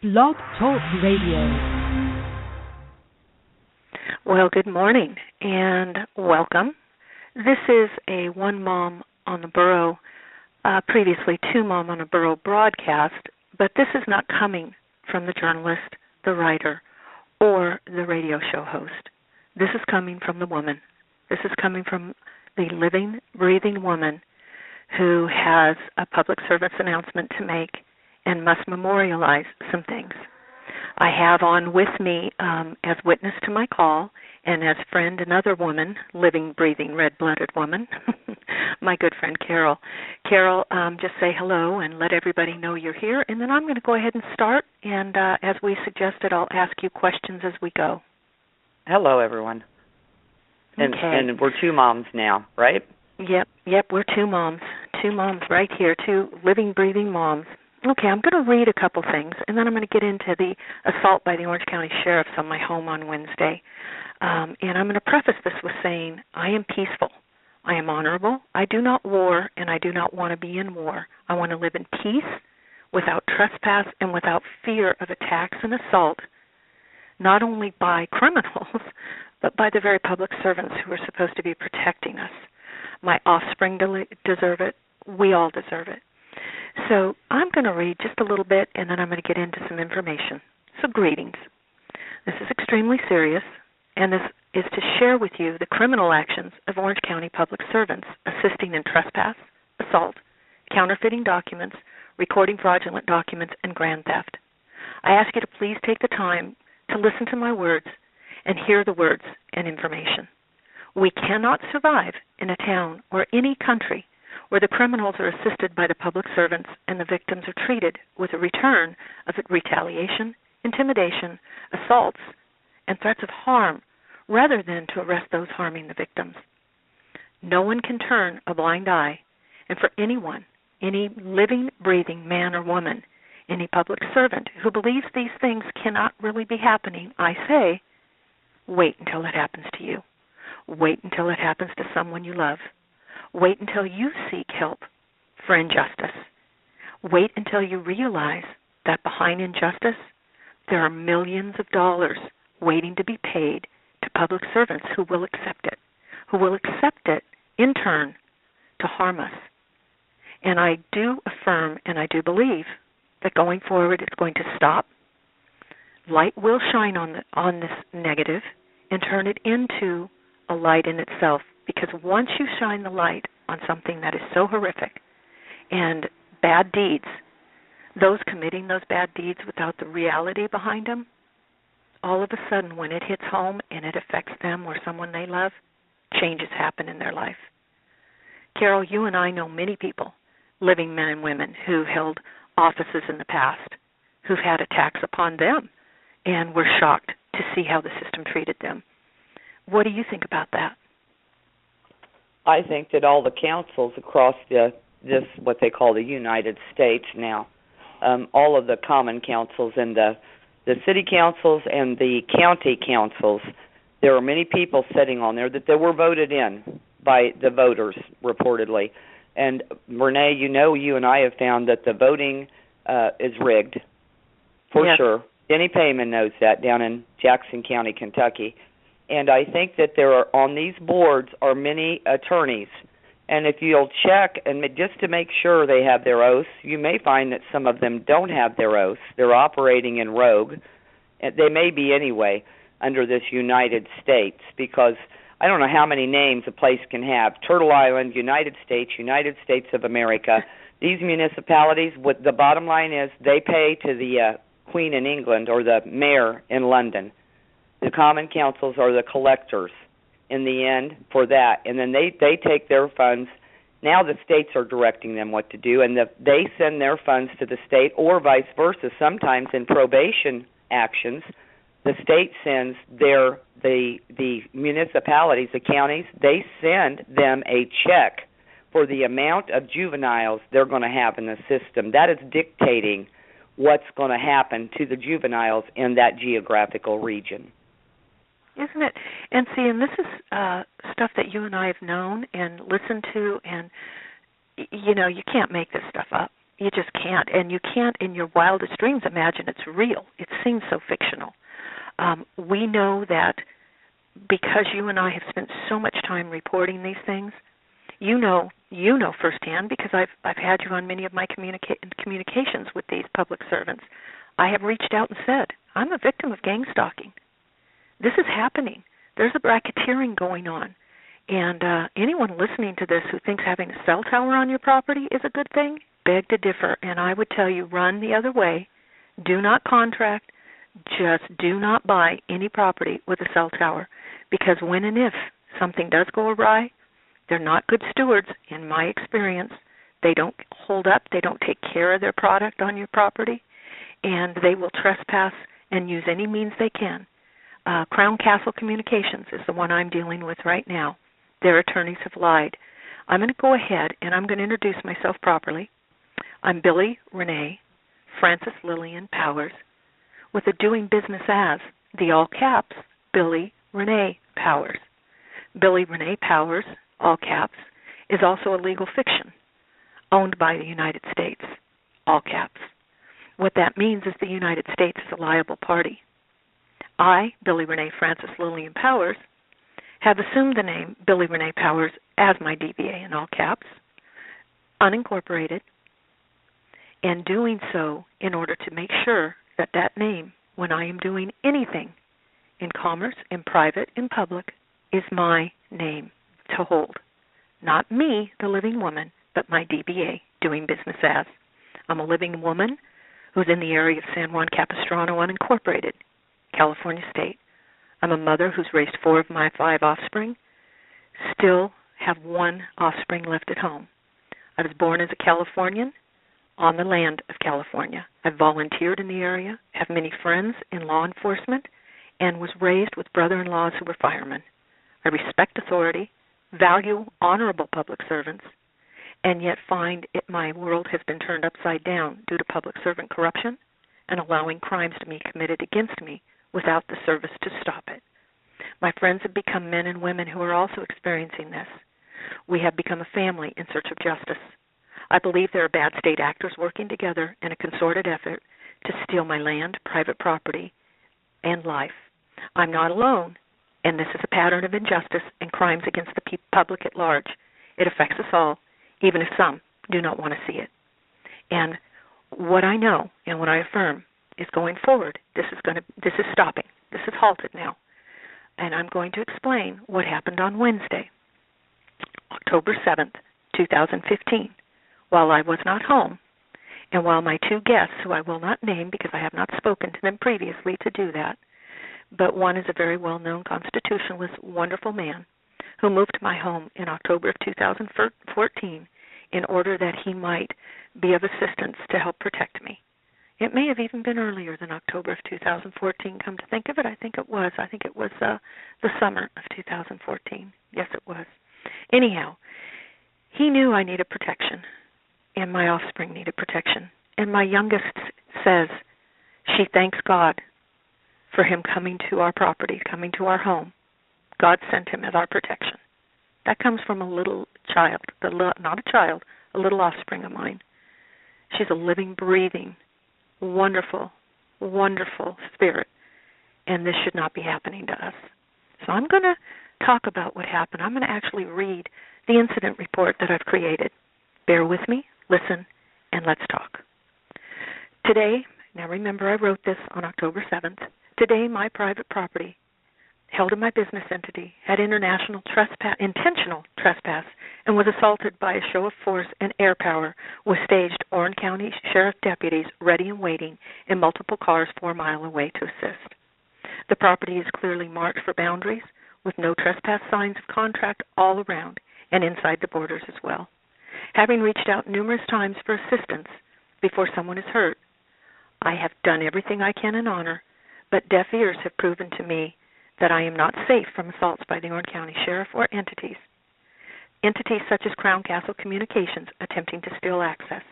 Blog Talk Radio. Well, good morning and welcome. This is a One Mom on the Borough, previously Two Mom on the Borough broadcast, but this is not coming from the journalist, the writer, or the radio show host. This is coming from the woman. This is coming from the living, breathing woman who has a public service announcement to make and must memorialize some things. I have on with me as witness to my call and as friend another woman, living, breathing, red-blooded woman, my good friend Carol. Carol, just say hello and let everybody know you're here, and then I'm going to go ahead and start, and as we suggested, I'll ask you questions as we go. Hello, everyone. And, okay. And we're two moms now, right? Yep, we're two moms right here, two living, breathing moms. Okay, I'm going to read a couple things, and then I'm going to get into the assault by the Orange County Sheriffs on my home on Wednesday. And I'm going to preface this with saying, I am peaceful. I am honorable. I do not war, and I do not want to be in war. I want to live in peace, without trespass, and without fear of attacks and assault, not only by criminals, but by the very public servants who are supposed to be protecting us. My offspring deserve it. We all deserve it. So I'm going to read just a little bit, and then I'm going to get into some information. So greetings. This is extremely serious, and this is to share with you the criminal actions of Orange County public servants assisting in trespass, assault, counterfeiting documents, recording fraudulent documents, and grand theft. I ask you to please take the time to listen to my words and hear the words and information. We cannot survive in a town or any country where the criminals are assisted by the public servants and the victims are treated with a return of retaliation, intimidation, assaults, and threats of harm, rather than to arrest those harming the victims. No one can turn a blind eye, and for anyone, any living, breathing man or woman, any public servant who believes these things cannot really be happening, I say, wait until it happens to you. Wait until it happens to someone you love. Wait until you seek help for injustice. Wait until you realize that behind injustice, there are millions of dollars waiting to be paid to public servants who will accept it in turn to harm us. And I do affirm and I do believe that going forward it's going to stop. Light will shine on this negative and turn it into a light in itself. Because once you shine the light on something that is so horrific and bad deeds, those committing those bad deeds without the reality behind them, all of a sudden when it hits home and it affects them or someone they love, changes happen in their life. Carol, you and I know many people, living men and women, who held offices in the past, who've had attacks upon them and were shocked to see how the system treated them. What do you think about that? I think that all the councils across this what they call the United States now, all of the common councils and the city councils and the county councils, there are many people sitting on there that they were voted in by the voters, reportedly. And, Rene, you and I have found that the voting is rigged, for sure. Denny Payman knows that down in Jackson County, Kentucky. And I think that there are, on these boards are many attorneys. And if you'll check, and just to make sure they have their oaths, you may find that some of them don't have their oaths. They're operating in rogue. They may be anyway under this United States, because I don't know how many names a place can have. Turtle Island, United States of America. These municipalities, what the bottom line is, they pay to the Queen in England or the mayor in London. The common councils are the collectors in the end for that, and then they take their funds. Now the states are directing them what to do, and they send their funds to the state, or vice versa. Sometimes in probation actions, the state sends the municipalities, the counties, they send them a check for the amount of juveniles they're going to have in the system. That is dictating what's going to happen to the juveniles in that geographical region. Isn't it? And see, and this is stuff that you and I have known and listened to, and, you can't make this stuff up. You just can't, and you can't in your wildest dreams imagine it's real. It seems so fictional. We know that because you and I have spent so much time reporting these things, you know firsthand, because I've had you on many of my communications with these public servants. I have reached out and said, I'm a victim of gang stalking. This is happening. There's a bracketeering going on. And anyone listening to this who thinks having a cell tower on your property is a good thing, beg to differ. And I would tell you, run the other way. Do not contract. Just do not buy any property with a cell tower, because when and if something does go awry, they're not good stewards, in my experience. They don't hold up. They don't take care of their product on your property, and they will trespass and use any means they can. Crown Castle Communications is the one I'm dealing with right now. Their attorneys have lied. I'm going to go ahead and I'm going to introduce myself properly. I'm Billy Rene Francis Lillian Powers, with a doing business as, the all caps, Billy Rene Powers. Billy Rene Powers, all caps, is also a legal fiction owned by the United States, all caps. What that means is the United States is a liable party. I, Billy Rene Francis Lillian Powers, have assumed the name Billy Rene Powers as my DBA in all caps, unincorporated, and doing so in order to make sure that that name, when I am doing anything in commerce, in private, in public, is my name to hold. Not me, the living woman, but my DBA, doing business as. I'm a living woman who's in the area of San Juan Capistrano, unincorporated, California State. I'm a mother who's raised 4 of my 5 offspring, still have 1 offspring left at home. I was born as a Californian on the land of California. I've volunteered in the area, have many friends in law enforcement, and was raised with brother-in-laws who were firemen. I respect authority, value honorable public servants, and yet find my world has been turned upside down due to public servant corruption and allowing crimes to be committed against me without the service to stop it. My friends have become men and women who are also experiencing this. We have become a family in search of justice. I believe there are bad state actors working together in a concerted effort to steal my land, private property, and life. I'm not alone, and this is a pattern of injustice and crimes against the public at large. It affects us all, even if some do not want to see it. And what I know and what I affirm is going forward, this is stopping. This is halted now. And I'm going to explain what happened on Wednesday, October 7th, 2015, while I was not home, and while my 2 guests, who I will not name because I have not spoken to them previously to do that, but one is a very well-known constitutionalist, wonderful man who moved to my home in October of 2014 in order that he might be of assistance to help protect me. It may have even been earlier than October of 2014, come to think of it. I think it was. I think it was the summer of 2014. Yes, it was. Anyhow, he knew I needed protection, and my offspring needed protection. And my youngest says she thanks God for him coming to our property, coming to our home. God sent him as our protection. That comes from a little child, not a child, a little offspring of mine. She's a living, breathing, wonderful, wonderful spirit, and this should not be happening to us. So I'm going to talk about what happened. I'm going to actually read the incident report that I've created. Bear with me, listen, and let's talk. Today, now remember I wrote this on October 7th. Today, my private property, held in my business entity, had intentional trespass, and was assaulted by a show of force and air power with staged Orange County Sheriff deputies ready and waiting in multiple cars 4 miles away to assist. The property is clearly marked for boundaries with no trespass signs of contract all around and inside the borders as well. Having reached out numerous times for assistance before someone is hurt, I have done everything I can in honor, but deaf ears have proven to me that I am not safe from assaults by the Orange County Sheriff or entities. Entities such as Crown Castle Communications attempting to steal access.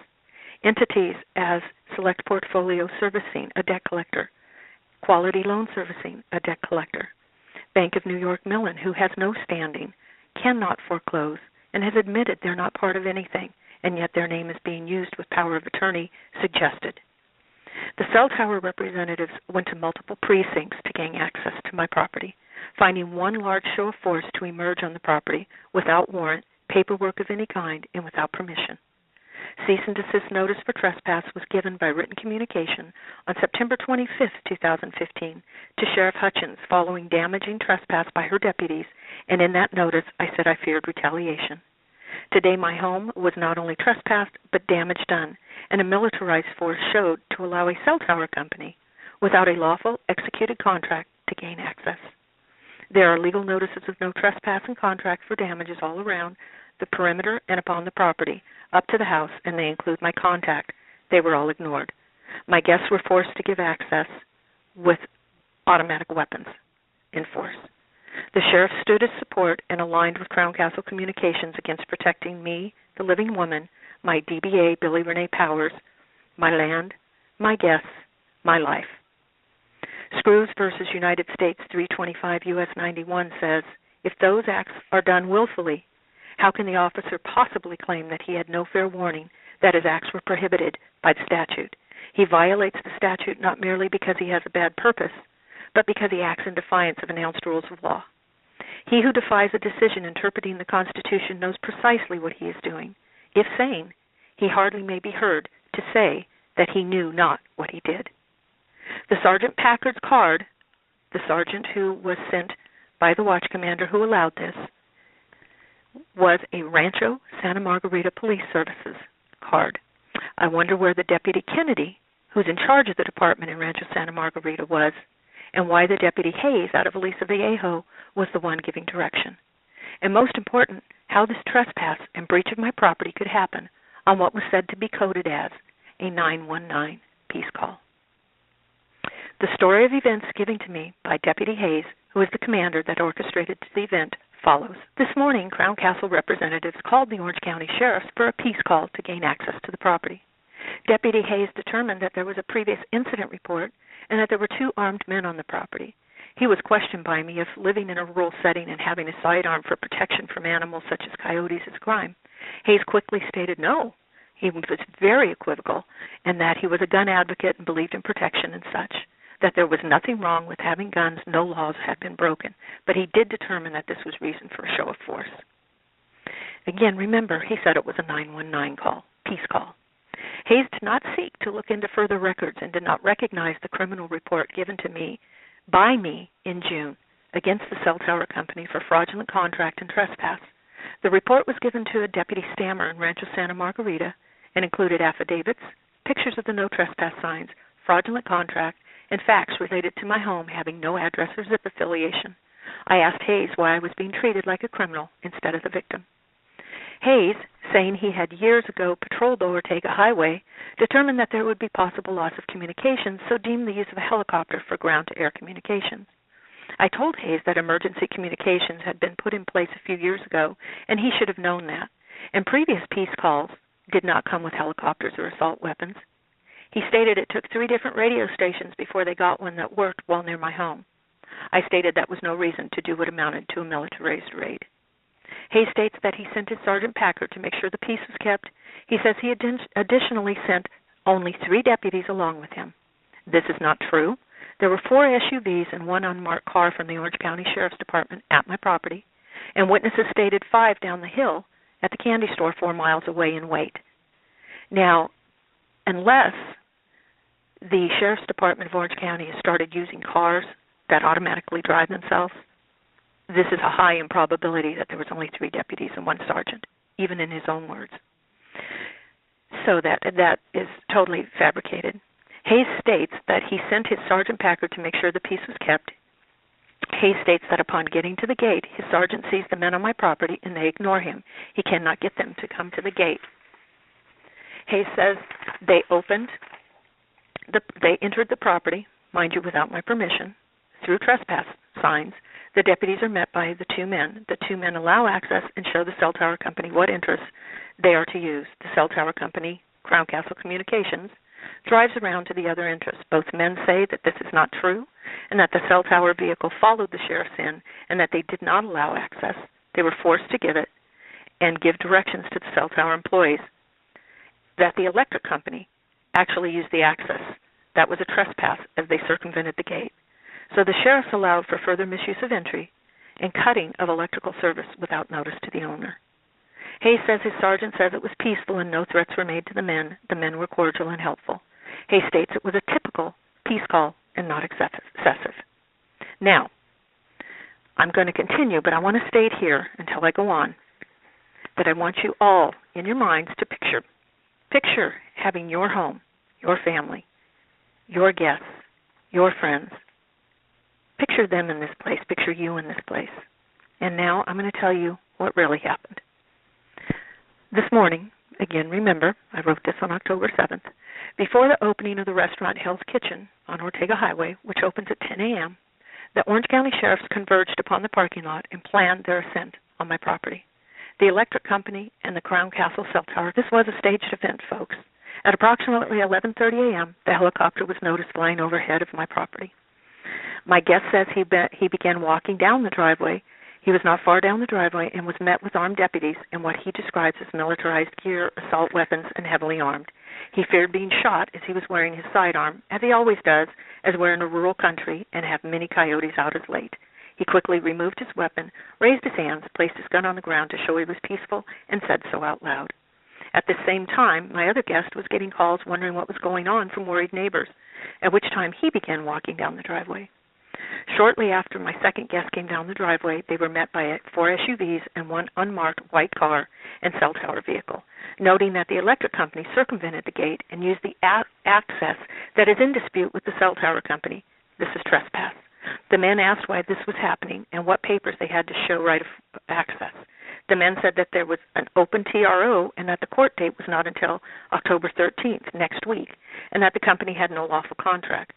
Entities as Select Portfolio Servicing, a debt collector. Quality Loan Servicing, a debt collector. Bank of New York Mellon, who has no standing, cannot foreclose, and has admitted they're not part of anything and yet their name is being used with power of attorney suggested. The cell tower representatives went to multiple precincts to gain access to my property, finding one large show of force to emerge on the property without warrant, paperwork of any kind, and without permission. Cease and desist notice for trespass was given by written communication on September 25, 2015, to Sheriff Hutchins following damaging trespass by her deputies, and in that notice I said I feared retaliation. Today my home was not only trespassed but damage done, and a militarized force showed to allow a cell tower company, without a lawful executed contract, to gain access. There are legal notices of no trespass and contract for damages all around the perimeter and upon the property, up to the house, and they include my contact. They were all ignored. My guests were forced to give access with automatic weapons in force. The sheriff stood as support and aligned with Crown Castle Communications against protecting me, the living woman, my DBA, Billy Rene Powers, my land, my guests, my life. Screws versus United States 325 U.S. 91 says, if those acts are done willfully, how can the officer possibly claim that he had no fair warning that his acts were prohibited by the statute? He violates the statute not merely because he has a bad purpose, but because he acts in defiance of announced rules of law. He who defies a decision interpreting the Constitution knows precisely what he is doing. If sane, he hardly may be heard to say that he knew not what he did. The Sergeant Packard's card, the sergeant who was sent by the watch commander who allowed this, was a Rancho Santa Margarita Police Services card. I wonder where the Deputy Kennedy, who's in charge of the department in Rancho Santa Margarita, was, and why the Deputy Hayes out of Aliso Viejo was the one giving direction. And most important, how this trespass and breach of my property could happen on what was said to be coded as a 919 peace call. The story of events given to me by Deputy Hayes, who is the commander that orchestrated the event, follows. This morning, Crown Castle representatives called the Orange County Sheriffs for a peace call to gain access to the property. Deputy Hayes determined that there was a previous incident report and that there were 2 armed men on the property. He was questioned by me if living in a rural setting and having a sidearm for protection from animals such as coyotes is a crime. Hayes quickly stated no. He was very equivocal, and that he was a gun advocate and believed in protection and such, that there was nothing wrong with having guns, no laws had been broken, but he did determine that this was reason for a show of force. Again, remember, he said it was a 919 call, peace call. Hayes did not seek to look into further records and did not recognize the criminal report given to me by me in June against the cell tower company for fraudulent contract and trespass. The report was given to a Deputy Stammer in Rancho Santa Margarita and included affidavits, pictures of the no trespass signs, fraudulent contract, and facts related to my home having no address or zip affiliation. I asked Hayes why I was being treated like a criminal instead of the victim. Hayes, saying he had years ago patrolled the Ortega Highway, determined that there would be possible loss of communications, so deemed the use of a helicopter for ground-to-air communications. I told Hayes that emergency communications had been put in place a few years ago, and he should have known that, and previous peace calls did not come with helicopters or assault weapons. He stated it took 3 different radio stations before they got one that worked while near my home. I stated that was no reason to do what amounted to a militarized raid. Hayes states that he sent his Sergeant Packard to make sure the peace was kept. He says he additionally sent only 3 deputies along with him. This is not true. There were 4 SUVs and 1 unmarked car from the Orange County Sheriff's Department at my property, and witnesses stated 5 down the hill at the candy store 4 miles away in wait. Now, unless the Sheriff's Department of Orange County has started using cars that automatically drive themselves, this is a high improbability that there was only 3 deputies and 1 sergeant, even in his own words. So that is totally fabricated. Hayes states that he sent his Sergeant Packard to make sure the peace was kept. Hayes states that upon getting to the gate, his sergeant sees the men on my property and they ignore him. He cannot get them to come to the gate. Hayes says they entered the property, mind you, without my permission, through trespass signs. The deputies are met by the 2 men. The 2 men allow access and show the cell tower company what interests they are to use. The cell tower company, Crown Castle Communications, drives around to the other interests. Both men say that this is not true and that the cell tower vehicle followed the sheriff's in and that they did not allow access. They were forced to give it and give directions to the cell tower employees that the electric company actually used the access. That was a trespass as they circumvented the gate. So the sheriffs allowed for further misuse of entry and cutting of electrical service without notice to the owner. Hayes says his sergeant says it was peaceful and no threats were made to the men. The men were cordial and helpful. Hayes states it was a typical peace call and not excessive. Now, I'm going to continue, but I want to state here until I go on that I want you all in your minds to picture having your home, your family, your guests, your friends. Picture them in this place. Picture you in this place. And now I'm going to tell you what really happened. This morning, again, remember, I wrote this on October 7th, before the opening of the restaurant Hell's Kitchen on Ortega Highway, which opens at 10 a.m., the Orange County sheriffs converged upon the parking lot and planned their ascent on my property. The electric company and the Crown Castle cell tower. This was a staged event, folks. At approximately 11:30 a.m., the helicopter was noticed flying overhead of my property. My guest says he began walking down the driveway. He was not far down the driveway and was met with armed deputies in what he describes as militarized gear, assault weapons, and heavily armed. He feared being shot as he was wearing his sidearm, as he always does, as we're in a rural country and have many coyotes out as late. He quickly removed his weapon, raised his hands, placed his gun on the ground to show he was peaceful, and said so out loud. At the same time, my other guest was getting calls wondering what was going on from worried neighbors, at which time he began walking down the driveway. Shortly after my second guest came down the driveway, they were met by 4 SUVs and one unmarked white car and cell tower vehicle, noting that the electric company circumvented the gate and used the access that is in dispute with the cell tower company. This is trespass. The men asked why this was happening and what papers they had to show right of access. The men said that there was an open TRO and that the court date was not until October 13th, next week, and that the company had no lawful contract.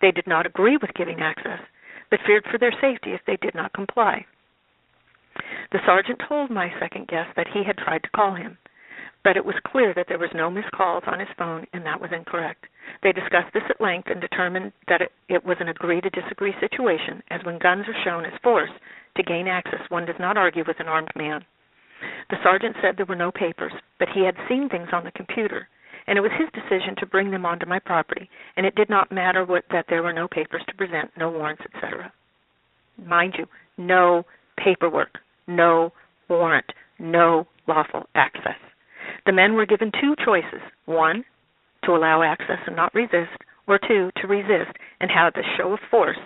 They did not agree with giving access, but feared for their safety if they did not comply. The sergeant told my second guest that he had tried to call him, but it was clear that there was no missed calls on his phone, and that was incorrect. They discussed this at length and determined that it was an agree-to-disagree situation, as when guns are shown as force to gain access, one does not argue with an armed man. The sergeant said there were no papers, but he had seen things on the computer, and it was his decision to bring them onto my property, and it did not matter that there were no papers to present, no warrants, etc. Mind you, no paperwork, no warrant, no lawful access. The men were given two choices: one, to allow access and not resist, or two, to resist and have the show of force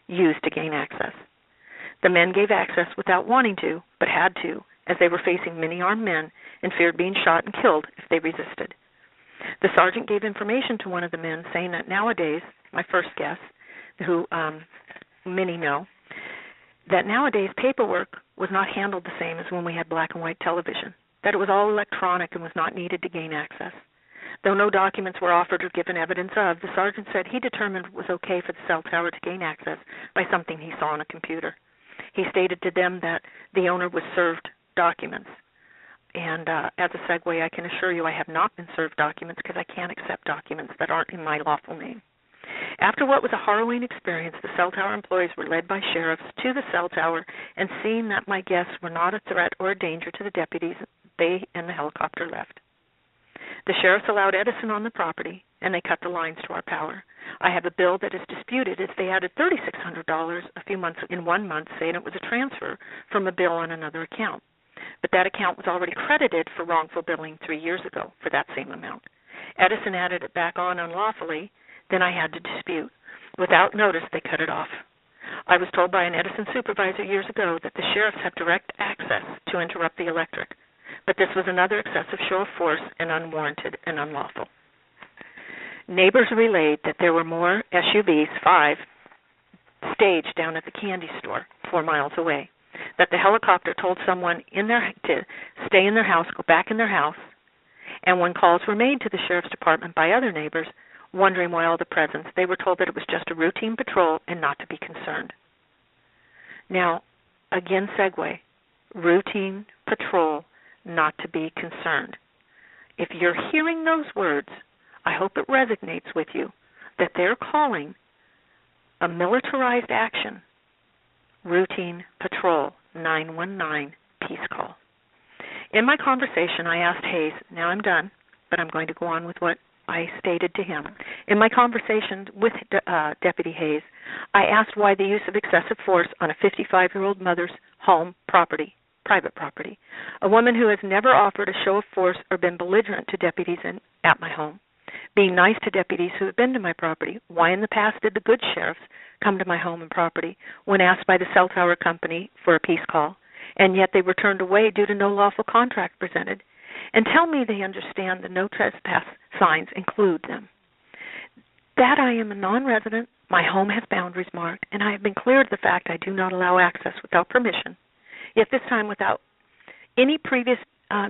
used to gain access. The men gave access without wanting to, but had to, as they were facing many armed men and feared being shot and killed if they resisted. The sergeant gave information to one of the men saying that nowadays, my first guest, who many know, that nowadays paperwork was not handled the same as when we had black and white television, that it was all electronic and was not needed to gain access. Though no documents were offered or given evidence of, the sergeant said he determined it was okay for the cell tower to gain access by something he saw on a computer. He stated to them that the owner was served documents. And as a segue, I can assure you I have not been served documents because I can't accept documents that aren't in my lawful name. After what was a harrowing experience, the cell tower employees were led by sheriffs to the cell tower, and seeing that my guests were not a threat or a danger to the deputies, they and the helicopter left. The sheriffs allowed Edison on the property, and they cut the lines to our power. I have a bill that is disputed as they added $3,600 a few months in 1 month, saying it was a transfer from a bill on another account. But that account was already credited for wrongful billing 3 years ago for that same amount. Edison added it back on unlawfully, then I had to dispute. Without notice, they cut it off. I was told by an Edison supervisor years ago that the sheriffs have direct access to interrupt the electric, but this was another excessive show of force and unwarranted and unlawful. Neighbors relayed that there were more SUVs, 5, staged down at the candy store 4 miles away, that the helicopter told someone to stay in their house, go back in their house, and when calls were made to the sheriff's department by other neighbors, wondering why all the presents, they were told that it was just a routine patrol and not to be concerned. Now, again segue, routine patrol, not to be concerned. If you're hearing those words, I hope it resonates with you that they're calling a militarized action routine patrol 919 peace call. In my conversation, I asked Hayes, now I'm done, but I'm going to go on with what I stated to him. In my conversation with Deputy Hayes, I asked why the use of excessive force on a 55-year-old mother's home property, private property, a woman who has never offered a show of force or been belligerent to deputies at my home, being nice to deputies who have been to my property. Why in the past did the good sheriffs come to my home and property when asked by the cell tower company for a peace call, and yet they were turned away due to no lawful contract presented? And tell me they understand the no trespass signs include them. That I am a non-resident, my home has boundaries marked, and I have been clear of the fact I do not allow access without permission. Yet this time, without any previous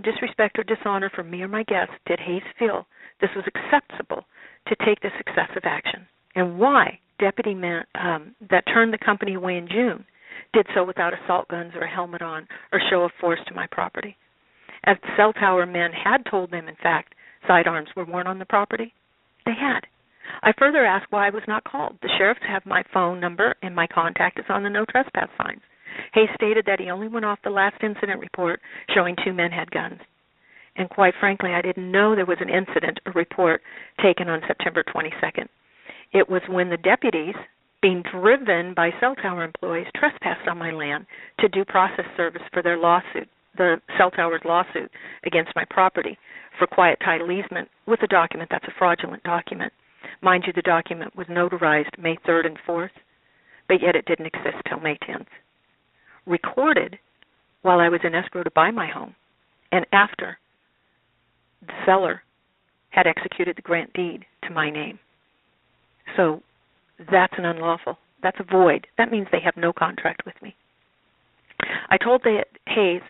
disrespect or dishonor from me or my guests, did Hayes feel this was acceptable to take this excessive action? And why deputy men that turned the company away in June did so without assault guns or a helmet on or show of force to my property? As the cell tower men had told them, in fact, sidearms were worn on the property? They had. I further asked why I was not called. The sheriffs have my phone number, and my contact is on the no trespass signs. Hayes stated that he only went off the last incident report showing 2 men had guns. And quite frankly, I didn't know there was an incident or report taken on September 22nd. It was when the deputies, being driven by cell tower employees, trespassed on my land to due process service for their lawsuit, the cell tower's lawsuit against my property for quiet title easement with a document that's a fraudulent document. Mind you, the document was notarized May 3rd and 4th, but yet it didn't exist till May 10th. Recorded while I was in escrow to buy my home and after the seller had executed the grant deed to my name. So that's an unlawful. That's a void. That means they have no contract with me. I told Hayes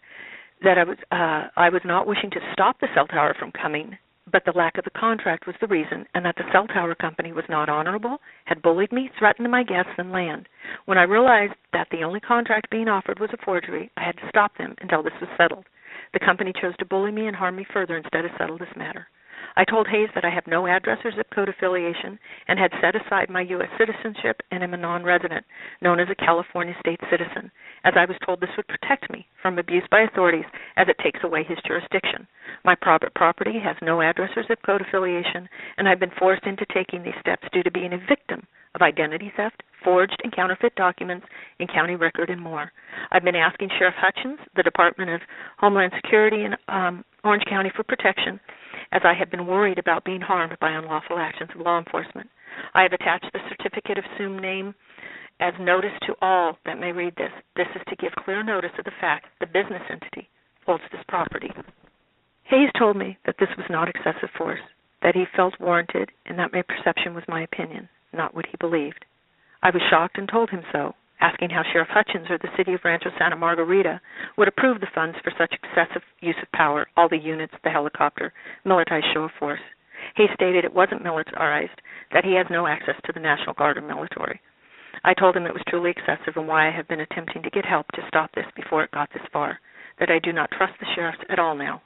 that I was not wishing to stop the cell tower from coming, but the lack of the contract was the reason, and that the cell tower company was not honorable, had bullied me, threatened my guests and land. When I realized that the only contract being offered was a forgery, I had to stop them until this was settled. The company chose to bully me and harm me further instead of settle this matter. I told Hayes that I have no address or zip code affiliation and had set aside my U.S. citizenship and am a non-resident, known as a California state citizen, as I was told this would protect me from abuse by authorities as it takes away his jurisdiction. My private property has no address or zip code affiliation, and I've been forced into taking these steps due to being a victim of identity theft, forged and counterfeit documents in county record, and more. I've been asking Sheriff Hutchins, the Department of Homeland Security in Orange County, for protection, as I have been worried about being harmed by unlawful actions of law enforcement. I have attached the certificate of assumed name as notice to all that may read this. This is to give clear notice of the fact the business entity holds this property. Hayes told me that this was not excessive force, that he felt warranted, and that my perception was my opinion, not what he believed. I was shocked and told him so, asking how Sheriff Hutchins or the City of Rancho Santa Margarita would approve the funds for such excessive use of power, all the units, the helicopter, militarized show of force. He stated it wasn't militarized, that he has no access to the National Guard or military. I told him it was truly excessive and why I have been attempting to get help to stop this before it got this far, that I do not trust the sheriffs at all now.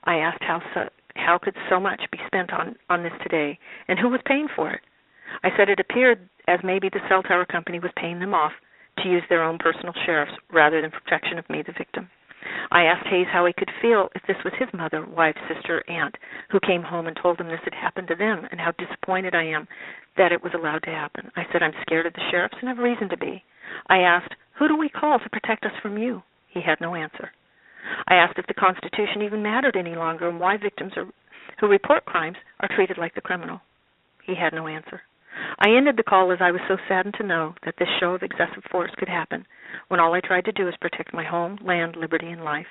I asked how could so much be spent on this today, and who was paying for it? I said it appeared as maybe the cell tower company was paying them off to use their own personal sheriffs rather than protection of me, the victim. I asked Hayes how he could feel if this was his mother, wife, sister, aunt, who came home and told him this had happened to them, and how disappointed I am that it was allowed to happen. I said, I'm scared of the sheriffs and have reason to be. I asked, who do we call to protect us from you? He had no answer. I asked if the Constitution even mattered any longer and why victims who report crimes are treated like the criminal. He had no answer. I ended the call as I was so saddened to know that this show of excessive force could happen when all I tried to do is protect my home, land, liberty, and life.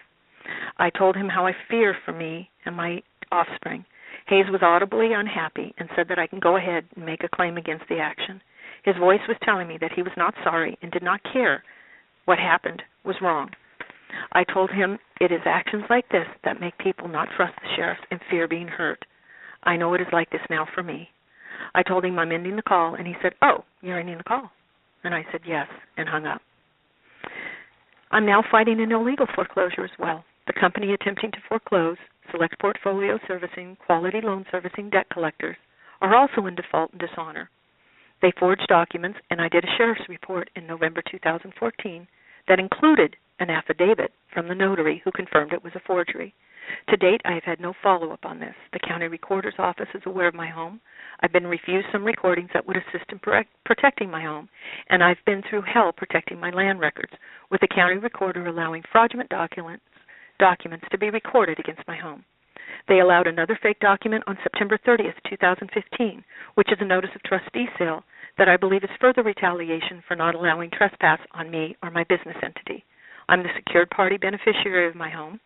I told him how I fear for me and my offspring. Hayes was audibly unhappy and said that I can go ahead and make a claim against the action. His voice was telling me that he was not sorry and did not care what happened was wrong. I told him it is actions like this that make people not trust the sheriffs and fear being hurt. I know it is like this now for me. I told him I'm ending the call, and he said, oh, you're ending the call. And I said yes, and hung up. I'm now fighting an illegal foreclosure as well. The company attempting to foreclose, Select Portfolio Servicing, Quality Loan Servicing debt collectors are also in default and dishonor. They forged documents, and I did a sheriff's report in November 2014 that included an affidavit from the notary who confirmed it was a forgery. To date, I have had no follow-up on this. The county recorder's office is aware of my home. I've been refused some recordings that would assist in protecting my home, and I've been through hell protecting my land records, with the county recorder allowing fraudulent documents to be recorded against my home. They allowed another fake document on September 30th, 2015, which is a notice of trustee sale that I believe is further retaliation for not allowing trespass on me or my business entity. I'm the secured party beneficiary of my home.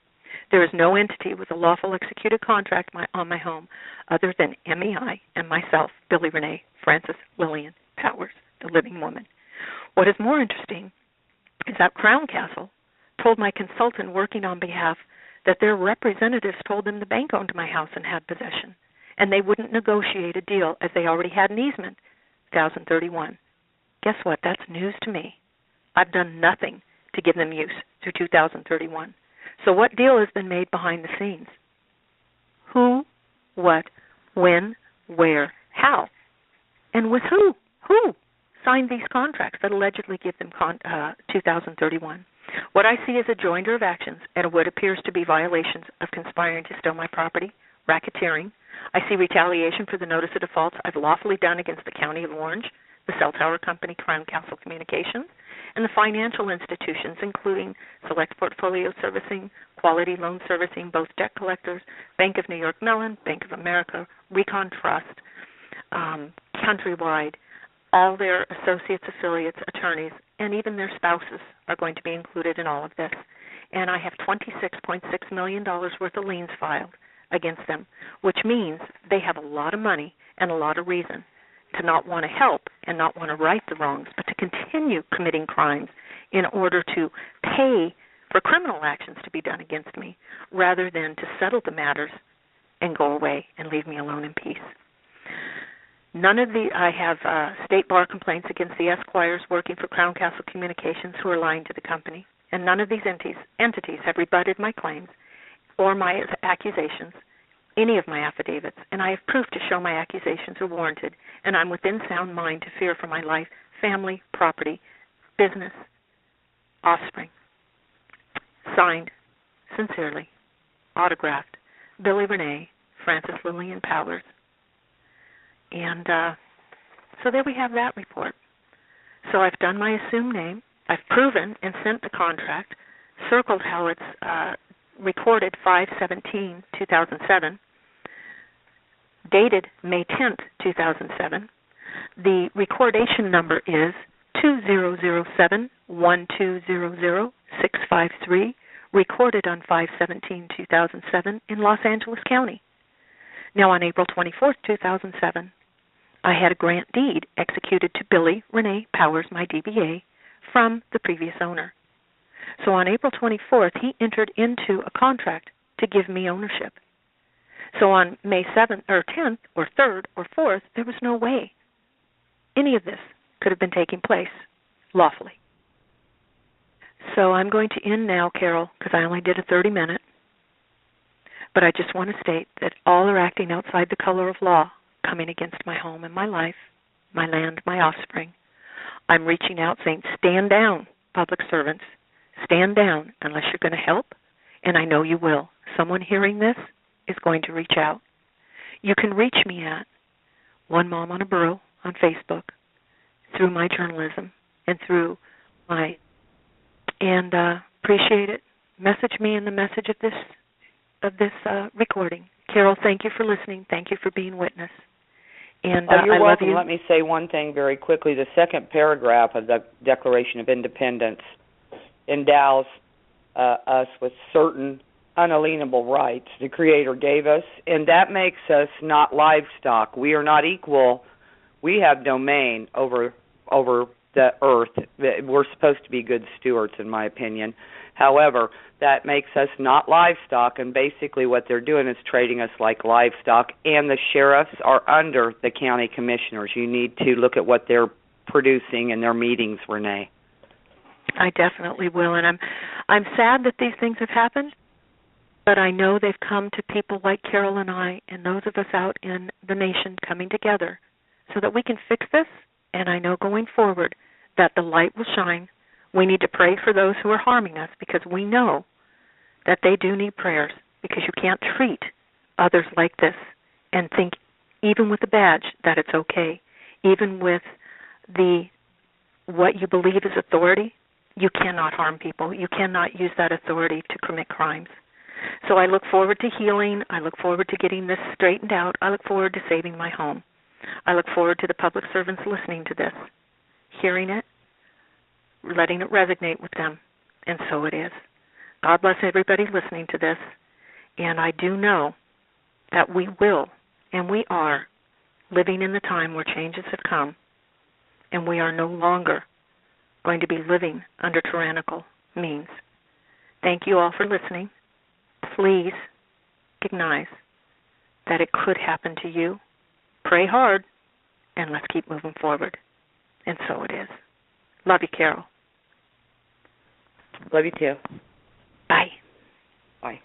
There is no entity with a lawful executed contract on my home other than MEI and myself, Billy Rene Frances Lillian Powers, the living woman. What is more interesting is that Crown Castle told my consultant working on behalf that their representatives told them the bank owned my house and had possession, and they wouldn't negotiate a deal as they already had an easement. 2031. Guess what? That's news to me. I've done nothing to give them use through 2031. So what deal has been made behind the scenes? Who, what, when, where, how? And with who? Who signed these contracts that allegedly give them 2031? What I see is a joinder of actions and what appears to be violations of conspiring to steal my property, racketeering. I see retaliation for the notice of defaults I've lawfully done against the County of Orange, the cell tower company Crown Castle Communications, and the financial institutions, including Select Portfolio Servicing, Quality Loan Servicing, both debt collectors, Bank of New York Mellon, Bank of America, Recon Trust, Countrywide, all their associates, affiliates, attorneys, and even their spouses are going to be included in all of this. And I have $26.6 million worth of liens filed against them, which means they have a lot of money and a lot of reason to not want to help and not want to right the wrongs, but to continue committing crimes in order to pay for criminal actions to be done against me, rather than to settle the matters and go away and leave me alone in peace. I have state bar complaints against the Esquires working for Crown Castle Communications who are lying to the company, and none of these entities have rebutted my claims or my accusations, any of my affidavits, and I have proof to show my accusations are warranted, and I'm within sound mind to fear for my life, family, property, business, offspring. Signed, sincerely, autographed, Billy Rene, Frances Lillian Powers. And so there we have that report. So I've done my assumed name. I've proven and sent the contract, circled how it's recorded 5/17/2007, dated May 10th, 2007. The recordation number is 2007-1200-653, recorded on 5/17/2007 in Los Angeles County. Now, on April 24th, 2007, I had a grant deed executed to Billy Rene Powers, my DBA, from the previous owner. So on April 24th, he entered into a contract to give me ownership. So on May 7th or 10th or 3rd or 4th, there was no way any of this could have been taking place lawfully. So I'm going to end now, Carol, because I only did a 30-minute. But I just want to state that all are acting outside the color of law, coming against my home and my life, my land, my offspring. I'm reaching out saying, stand down, public servants. Stand down unless you're going to help, and I know you will. Someone hearing this is going to reach out. You can reach me at One Mom on a Burro on Facebook, through my journalism and through my, and appreciate it. Message me in the message of this recording. Carol, thank you for listening. Thank you for being witness. And you're I welcome. love you. Let me say one thing very quickly. The second paragraph of the Declaration of Independence endows us with certain unalienable rights the Creator gave us, and that makes us not livestock. We are not equal. We have domain over the earth. We're supposed to be good stewards, in my opinion. However, that makes us not livestock, and basically what they're doing is trading us like livestock, and the sheriffs are under the county commissioners. You need to look at what they're producing in their meetings, Rene. I definitely will, and I'm sad that these things have happened, but I know they've come to people like Carol and I and those of us out in the nation coming together so that we can fix this, and I know going forward that the light will shine. We need to pray for those who are harming us because we know that they do need prayers, because you can't treat others like this and think, even with the badge, that it's okay. Even with what you believe is authority, you cannot harm people. You cannot use that authority to commit crimes. So I look forward to healing. I look forward to getting this straightened out. I look forward to saving my home. I look forward to the public servants listening to this, hearing it, letting it resonate with them, and so it is. God bless everybody listening to this, and I do know that we will, and we are, living in the time where changes have come, and we are no longer going to be living under tyrannical means. Thank you all for listening. Please recognize that it could happen to you. Pray hard, and let's keep moving forward. And so it is. Love you, Carol. Love you too. Bye. Bye.